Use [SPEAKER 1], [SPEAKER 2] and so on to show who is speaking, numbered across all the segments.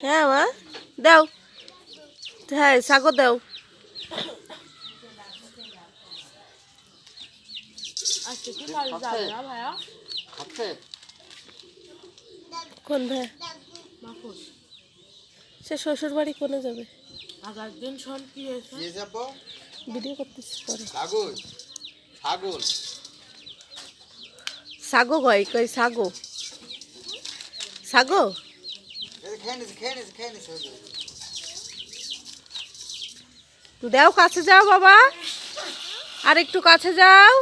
[SPEAKER 1] হ্যাঁ মা দাও, হ্যাঁ সাগর দাও। কোন ভাই? সে শ্বশুর বাড়ি কোনে যাবে? ভিডিও করতেছি পরে। সাগো কয় কই সাগো সাগো দাও, কাছে যাও বাবা, আর একটু কাছে যাও।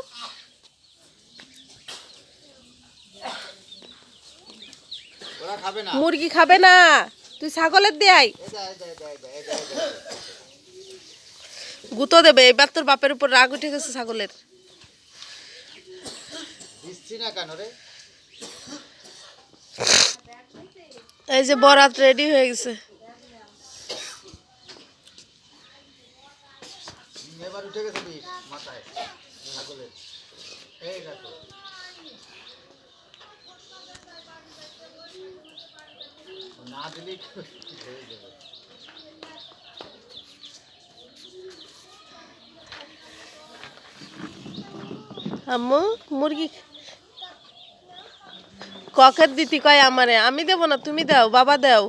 [SPEAKER 1] মুরগি খাবে না, তুই ছাগলের দেয় গুতো দেবে। এবার তোর বাপের উপর রাগ উঠে গেছে ছাগলের। এই যে বরাত রেডি হয়ে গেছে। আম্মু মুরগি ককের দিতি কয় আমারে, আমি দেব না, তুমি দাও, বাবা দাও।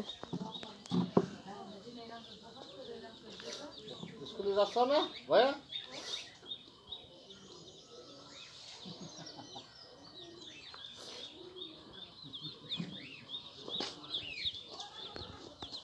[SPEAKER 2] স্কুলে যাচ্ছ না ভাইয়া?